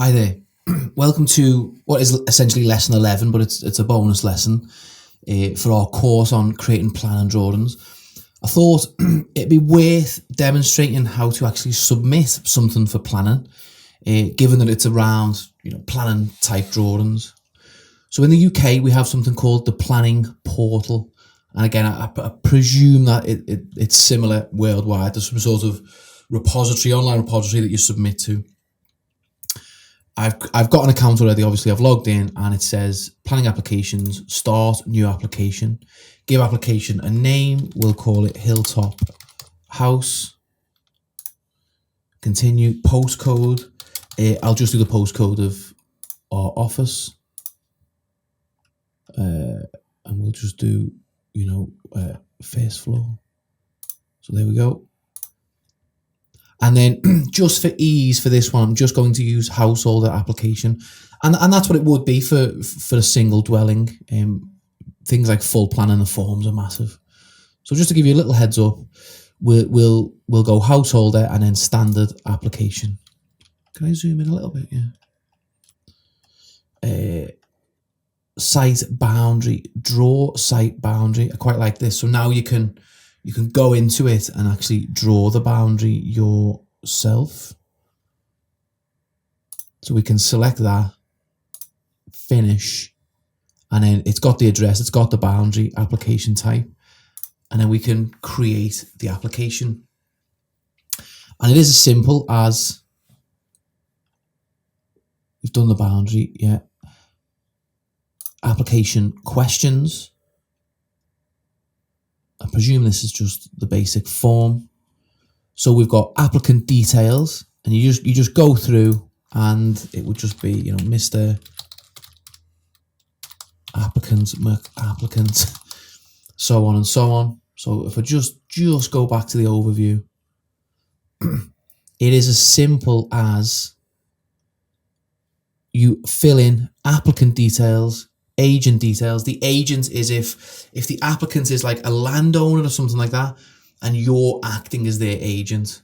Hi there. Welcome to what is essentially lesson 11, but it's a bonus lesson for our course on creating plan and drawings. I thought it'd be worth demonstrating how to actually submit something for planning, given that it's around planning type drawings. So in the UK, we have something called the planning portal. And again, I presume that it's similar worldwide. There's some sort of repository, online repository that you submit to. I've got an account already, obviously I've logged in, and it says planning applications, start new application, give application a name, we'll call it Hilltop House, continue, postcode, I'll just do the postcode of our office, and we'll just do, first floor. So there we go. And then just for ease for this one, I'm just going to use householder application. And that's what it would be for a single dwelling. Things like full plan and the forms are massive. So just to give you a little heads up, we'll go householder and then standard application. Can I zoom in a little bit? Yeah. Site boundary, draw site boundary. I quite like this. So now you can go into it and actually draw the boundary yourself. So we can select that, finish, and then it's got the address, it's got the boundary, application type, and then we can create the application. And it is as simple as, we've done the boundary, yeah. Application questions. I presume this is just the basic form. So we've got applicant details, and you just go through, and it would just be Mr. Applicant, applicant, so on and so on. So if I just go back to the overview, it is as simple as you fill in applicant details, agent details. The agent is if the applicant is like a landowner or something like that, and you're acting as their agent.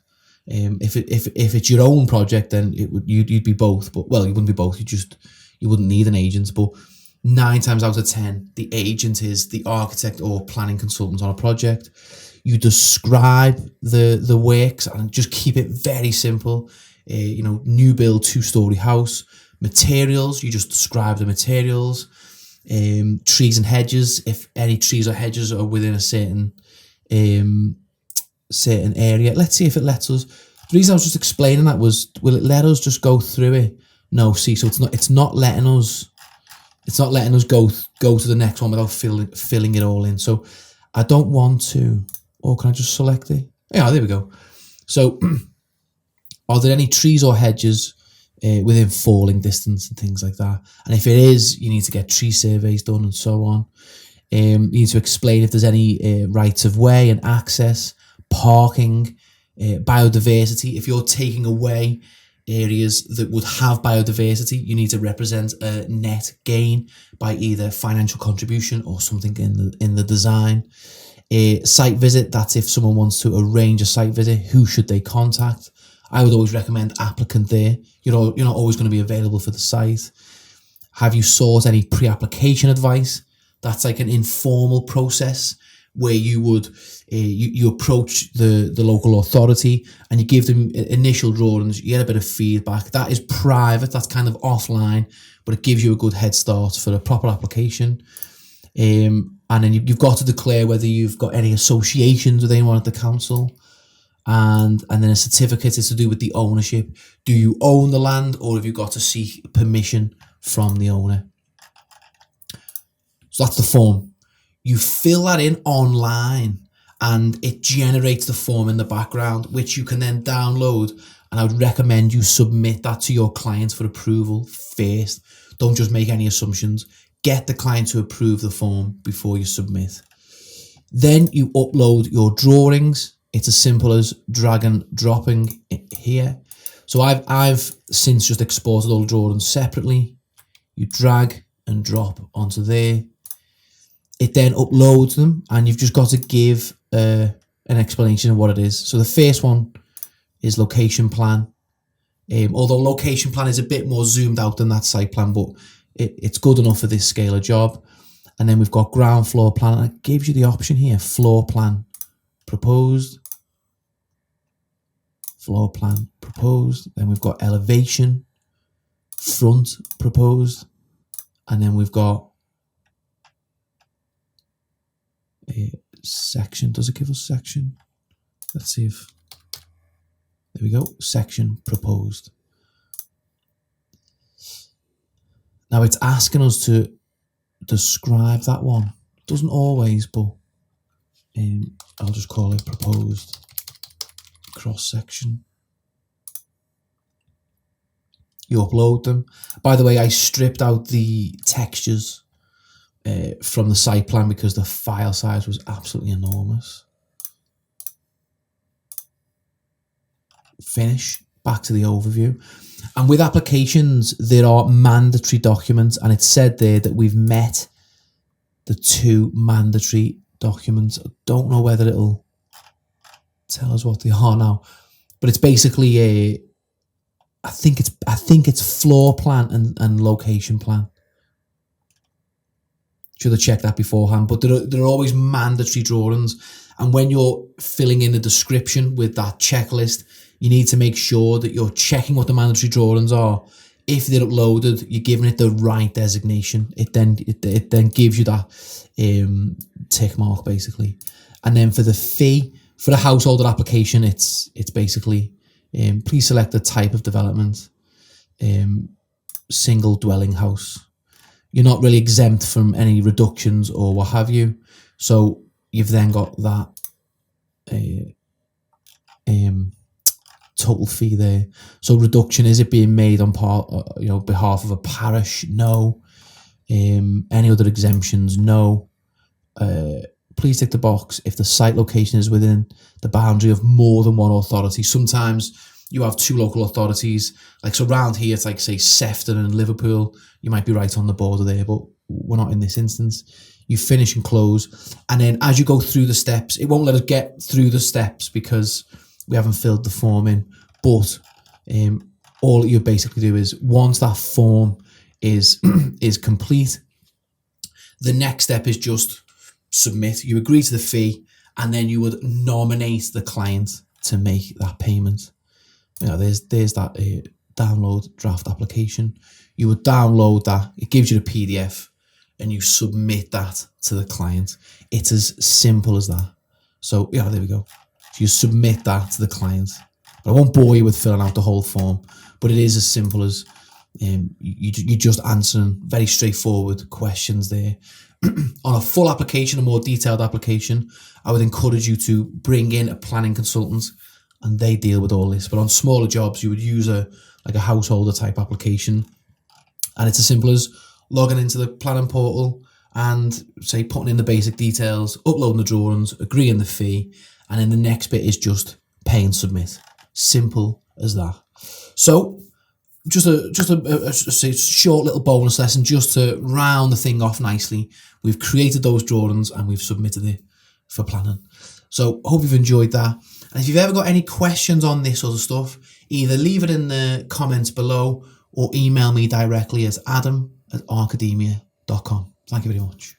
If it's your own project, then you'd be both. But well, you wouldn't be both. You wouldn't need an agent. But 9 times out of 10, the agent is the architect or planning consultant on a project. You describe the works and just keep it very simple. New build 2-story house. Materials, you just describe the materials. Trees and hedges, if any trees or hedges are within a certain area. Let's see if it lets us. The reason I was just explaining that was, will it let us just go through it? No, see, so it's not letting us go to the next one without filling it all in. So I don't want to. Or can I just select it? Yeah, there we go. So are there any trees or hedges within falling distance and things like that? And if it is, you need to get tree surveys done and so on. You need to explain if there's any rights of way and access, parking, biodiversity. If you're taking away areas that would have biodiversity, you need to represent a net gain by either financial contribution or something in the design. Site visit, that's if someone wants to arrange a site visit, who should they contact? I would always recommend applicant there. You're not always going to be available for the site. Have you sought any pre-application advice? That's like an informal process where you would you approach the local authority and you give them initial drawings. You get a bit of feedback. That is private. That's kind of offline, but it gives you a good head start for a proper application. And then you've got to declare whether you've got any associations with anyone at the council. And then a certificate is to do with the ownership. Do you own the land, or have you got to seek permission from the owner? So that's the form. You fill that in online and it generates the form in the background, which you can then download. And I would recommend you submit that to your client for approval first. Don't just make any assumptions. Get the client to approve the form before you submit. Then you upload your drawings. It's as simple as drag and dropping it here. So I've since just exported all the drawings separately. You drag and drop onto there. It then uploads them, and you've just got to give an explanation of what it is. So the first one is location plan. Although location plan is a bit more zoomed out than that site plan, but it's good enough for this scale of job. And then we've got ground floor plan, and it gives you the option here, floor plan proposed, floor plan proposed. Then we've got elevation, front proposed, and then we've got a section. Does it give us section? Let's see if, there we go, section proposed. Now it's asking us to describe that one. It doesn't always, but I'll just call it proposed cross section. You upload them. By the way, I stripped out the textures from the site plan because the file size was absolutely enormous. Finish. Back to the overview. And with applications, there are mandatory documents, and it's said there that we've met the 2 mandatory documents. I don't know whether it'll tell us what they are now, but it's basically I think it's floor plan and location plan. Should have checked that beforehand, but there are always mandatory drawings, and when you're filling in the description with that checklist, you need to make sure that you're checking what the mandatory drawings are. If they're uploaded, you're giving it the right designation. It then gives you that tick mark basically. And then for the fee for the householder application, it's basically please select the type of development, single dwelling house. You're not really exempt from any reductions or what have you. So you've then got that total fee there. So reduction, is it being made on behalf of a parish? No. Any other exemptions? No. Please tick the box if the site location is within the boundary of more than one authority. Sometimes you have 2 local authorities, like so around here it's like say Sefton and Liverpool. You might be right on the border there, but we're not in this instance. You finish and close, and then as you go through the steps, it won't let us get through the steps because we haven't filled the form in. But all you basically do is, once that form is complete, the next step is just submit. You agree to the fee, and then you would nominate the client to make that payment. There's that download draft application. You would download that. It gives you the PDF, and you submit that to the client. It's as simple as that. So there we go. So you submit that to the client. But I won't bore you with filling out the whole form, but it is as simple as you just answering very straightforward questions there. On a full application, a more detailed application, I would encourage you to bring in a planning consultant, and they deal with all this. But on smaller jobs, you would use a householder type application, and it's as simple as logging into the planning portal and say putting in the basic details, uploading the drawings, agreeing the fee, and then the next bit is just pay and submit. Simple as that. So just a short little bonus lesson just to round the thing off nicely. We've created those drawings and we've submitted it for planning. So hope you've enjoyed that. And if you've ever got any questions on this sort of stuff, either leave it in the comments below or email me directly at adam@archademia.com. Thank you very much.